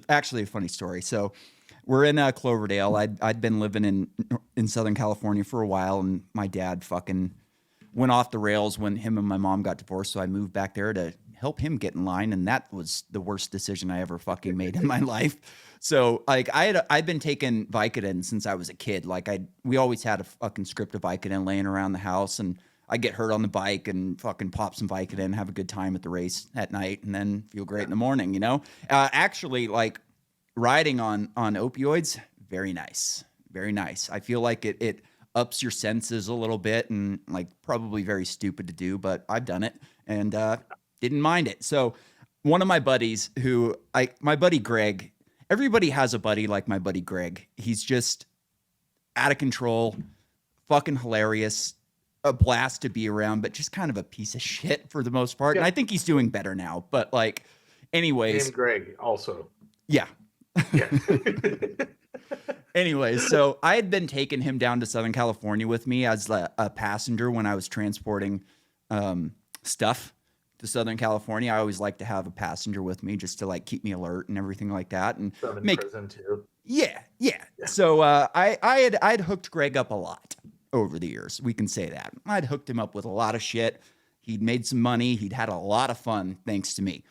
Actually a funny story. So we're in Cloverdale. I'd been living in Southern California for a while, and my dad fucking went off the rails when him and my mom got divorced. So I moved back there to help him get in line, and that was the worst decision I ever fucking made in my life. So like I'd been taking Vicodin since I was a kid. Like we always had a fucking script of Vicodin laying around the house, and I get hurt on the bike and fucking pop some Vicodin, have a good time at the race at night, and then feel great in the morning. Actually, like riding on opioids, very nice, very nice. I feel like it ups your senses a little bit, and like probably very stupid to do, but I've done it and didn't mind it. So one of my buddies my buddy Greg, everybody has a buddy like my buddy Greg. He's just out of control, fucking hilarious, a blast to be around, but just kind of a piece of shit for the most part. Yeah. And I think he's doing better now, but like, anyways. Named Greg also. Yeah. Yeah. Anyways, so I had been taking him down to Southern California with me as a passenger when I was transporting stuff to Southern California. I always like to have a passenger with me just to like keep me alert and everything like that. And prison too. Yeah. So I'd hooked Greg up a lot over the years. We can say that. I'd hooked him up with a lot of shit. He'd made some money. He'd had a lot of fun thanks to me.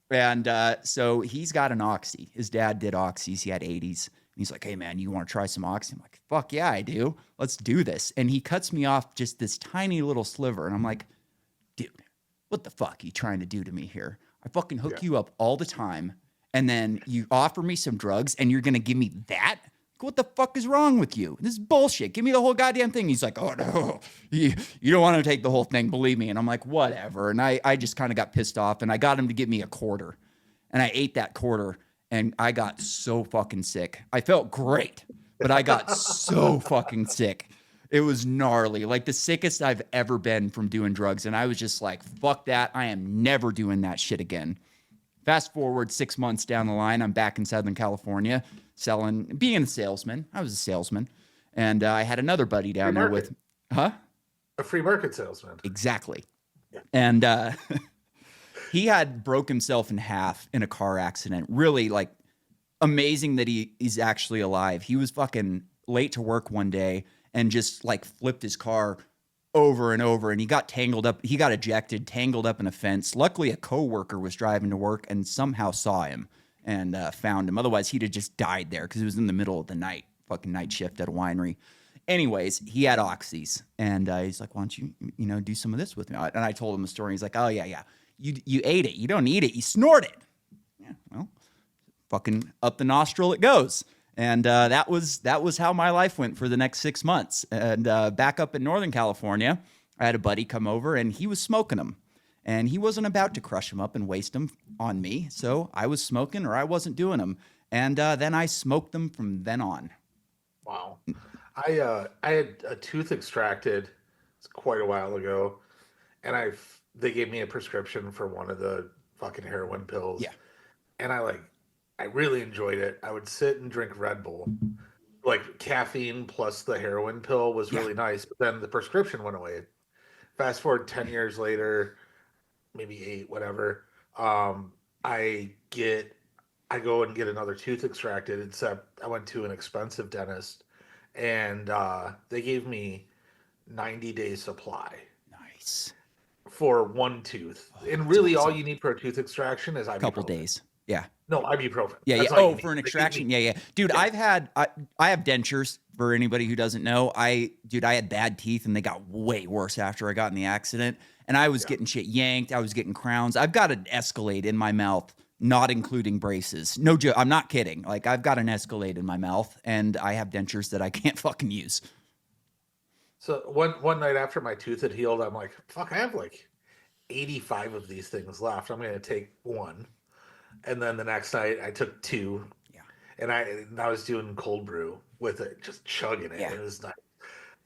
And so he's got an oxy. His dad did oxys. He had 80's. And he's like, hey, man, you want to try some oxy? I'm like, fuck yeah, I do. Let's do this. And he cuts me off just this tiny little sliver. And I'm like, dude, what the fuck are you trying to do to me here? I fucking hook you up all the time. And then you offer me some drugs and you're going to give me that? What the fuck is wrong with you? This is bullshit. Give me the whole goddamn thing. He's like, oh, no, you don't want to take the whole thing. Believe me. And I'm like, whatever. And I just kind of got pissed off, and I got him to give me a quarter. And I ate that quarter, and I got so fucking sick. I felt great, but I got so fucking sick. It was gnarly, like the sickest I've ever been from doing drugs. And I was just like, fuck that. I am never doing that shit again. Fast forward 6 months down the line, I'm back in Southern California being a salesman. I was a salesman. And I had another buddy down there with, a free market salesman. Exactly. Yeah. And he had broke himself in half in a car accident. Really like amazing that he's actually alive. He was fucking late to work one day and just like flipped his car over and over, and he got tangled up. He got ejected, tangled up in a fence. Luckily, a coworker was driving to work and somehow saw him and found him. Otherwise, he'd have just died there because it was in the middle of the night, fucking night shift at a winery. Anyways, he had oxys, and he's like, "Why don't you do some of this with me?" And I told him the story. He's like, "Oh yeah, you ate it. You don't eat it. You snort it." Yeah, well, fucking up the nostril it goes. And that was how my life went for the next 6 months. And back up in Northern California, I had a buddy come over, and he was smoking them. And he wasn't about to crush them up and waste them on me. So I was smoking, or I wasn't doing them. And then I smoked them from then on. Wow. I had a tooth extracted quite a while ago. And they gave me a prescription for one of the fucking heroin pills. Yeah. And I really enjoyed it. I would sit and drink Red Bull. Like caffeine plus the heroin pill was really nice, but then the prescription went away. Fast forward 10 years later, maybe 8, whatever. I go and get another tooth extracted, except I went to an expensive dentist, and they gave me 90-day supply. Nice. For one tooth. And really awesome. All you need for a tooth extraction is ibuprofen. A couple days. Yeah. No, ibuprofen. Yeah. Oh, for an extraction. Yeah. Dude, I have dentures for anybody who doesn't know. I had bad teeth, and they got way worse after I got in the accident. And I was getting shit yanked. I was getting crowns. I've got an Escalade in my mouth, not including braces. No joke. I'm not kidding. Like, I've got an Escalade in my mouth, and I have dentures that I can't fucking use. So one night after my tooth had healed, I'm like, fuck, I have like 85 of these things left. I'm going to take one. And then the next night I took 2. Yeah. And I was doing cold brew with it, just chugging it. Yeah. It was nice.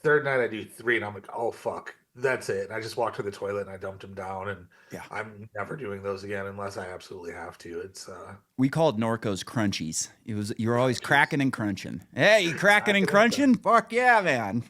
Third night I do 3, and I'm like, oh fuck, that's it. And I just walked to the toilet and I dumped them down, and I'm never doing those again unless I absolutely have to. It's we called Norco's crunchies. You were always cracking and crunching. Hey, you cracking and crunching? Fuck yeah, man.